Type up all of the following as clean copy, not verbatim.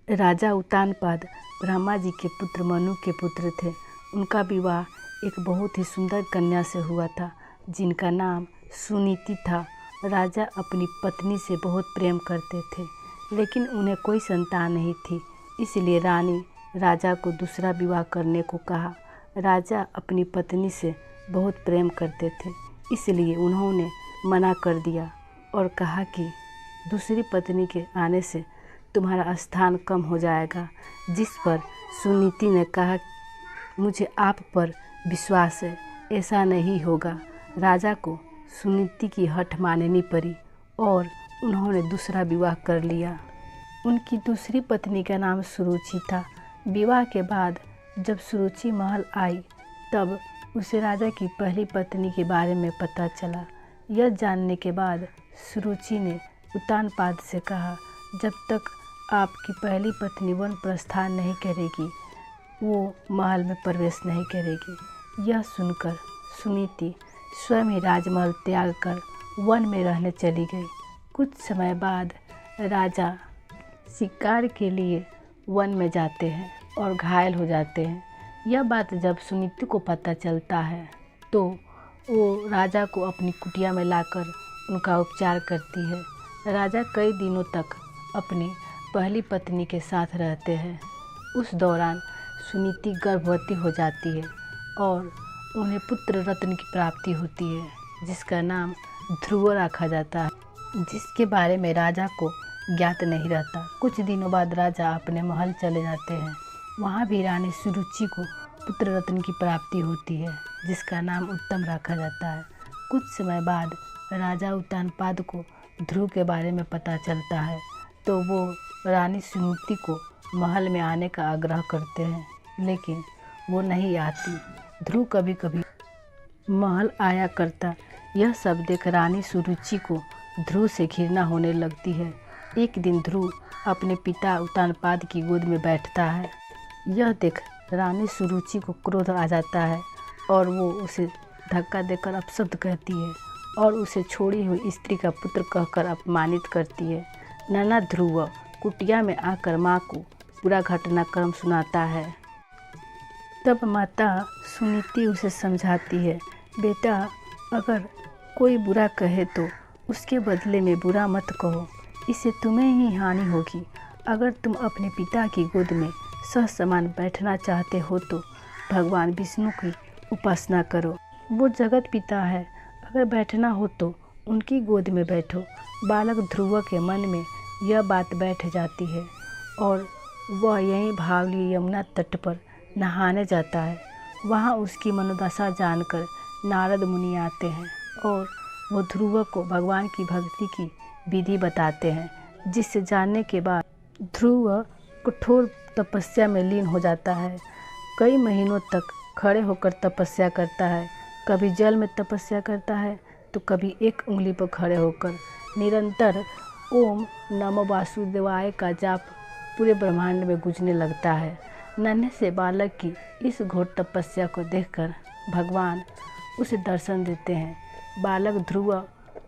राजा उत्तानपाद ब्रह्मा जी के पुत्र मनु के पुत्र थे। उनका विवाह एक बहुत ही सुंदर कन्या से हुआ था जिनका नाम सुनीति था। राजा अपनी पत्नी से बहुत प्रेम करते थे, लेकिन उन्हें कोई संतान नहीं थी, इसलिए रानी राजा को दूसरा विवाह करने को कहा। राजा अपनी पत्नी से बहुत प्रेम करते थे, इसलिए उन्होंने मना कर दिया और कहा कि दूसरी पत्नी के आने से तुम्हारा स्थान कम हो जाएगा। जिस पर सुनीति ने कहा, मुझे आप पर विश्वास है, ऐसा नहीं होगा। राजा को सुनीति की हठ माननी पड़ी और उन्होंने दूसरा विवाह कर लिया। उनकी दूसरी पत्नी का नाम सुरुचि था। विवाह के बाद जब सुरुचि महल आई तब उसे राजा की पहली पत्नी के बारे में पता चला। यह जानने के बाद सुरुचि ने उत्तानपाद से कहा, जब तक आपकी पहली पत्नी वन प्रस्थान नहीं करेगी वो महल में प्रवेश नहीं करेगी। यह सुनकर सुनीति स्वयं ही राजमहल त्याग कर वन में रहने चली गई। कुछ समय बाद राजा शिकार के लिए वन में जाते हैं और घायल हो जाते हैं। यह बात जब सुनीति को पता चलता है तो वो राजा को अपनी कुटिया में लाकर उनका उपचार करती है। राजा कई दिनों तक अपनी पहली पत्नी के साथ रहते हैं। उस दौरान सुनीति गर्भवती हो जाती है और उन्हें पुत्र रत्न की प्राप्ति होती है, जिसका नाम ध्रुव रखा जाता है, जिसके बारे में राजा को ज्ञात नहीं रहता। कुछ दिनों बाद राजा अपने महल चले जाते हैं। वहाँ भी रानी सुरुचि को पुत्र रत्न की प्राप्ति होती है, जिसका नाम उत्तम रखा जाता है। कुछ समय बाद राजा उत्तानपाद को ध्रुव के बारे में पता चलता है तो वो रानी सुनीति को महल में आने का आग्रह करते हैं, लेकिन वो नहीं आती। ध्रुव कभी कभी महल आया करता। यह सब देख रानी सुरुचि को ध्रुव से घृणा होने लगती है। एक दिन ध्रुव अपने पिता उत्तानपाद की गोद में बैठता है। यह देख रानी सुरुचि को क्रोध आ जाता है और वो उसे धक्का देकर अपशब्द कहती है और उसे छोड़ी हुई स्त्री का पुत्र कहकर अपमानित करती है। नाना ध्रुव कुटिया में आकर माँ को पूरा घटनाक्रम सुनाता है। तब माता सुनीति उसे समझाती है, बेटा अगर कोई बुरा कहे तो उसके बदले में बुरा मत कहो, इससे तुम्हें ही हानि होगी। अगर तुम अपने पिता की गोद में सहसमान बैठना चाहते हो तो भगवान विष्णु की उपासना करो, वो जगत पिता है। अगर बैठना हो तो उनकी गोद में बैठो। बालक ध्रुव के मन में यह बात बैठ जाती है और वह यहीं भावली यमुना तट पर नहाने जाता है। वहाँ उसकी मनोदशा जानकर नारद मुनि आते हैं और वो ध्रुव को भगवान की भक्ति की विधि बताते हैं, जिससे जानने के बाद ध्रुव कठोर तपस्या में लीन हो जाता है। कई महीनों तक खड़े होकर तपस्या करता है। कभी जल में तपस्या करता है तो कभी एक उंगली पर खड़े होकर निरंतर ओम नमो वासुदेवाय का जाप पूरे ब्रह्मांड में गूंजने लगता है। नन्हे से बालक की इस घोर तपस्या को देखकर भगवान उसे दर्शन देते हैं। बालक ध्रुव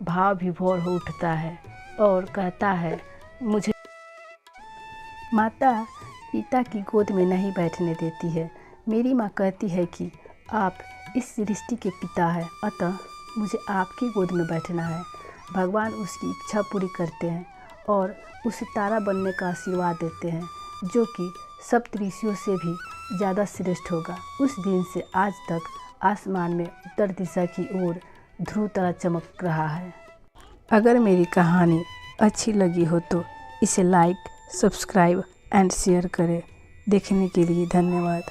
भाव विभोर हो उठता है और कहता है, मुझे माता पिता की गोद में नहीं बैठने देती है। मेरी माँ कहती है कि आप इस सृष्टि के पिता हैं, अतः मुझे आपकी गोद में बैठना है। भगवान उसकी इच्छा पूरी करते हैं और उसे तारा बनने का आशीर्वाद देते हैं, जो कि सप्त ऋषियों से भी ज़्यादा श्रेष्ठ होगा। उस दिन से आज तक आसमान में उत्तर दिशा की ओर ध्रुव तारा चमक रहा है। अगर मेरी कहानी अच्छी लगी हो तो इसे लाइक, सब्सक्राइब एंड शेयर करें। देखने के लिए धन्यवाद।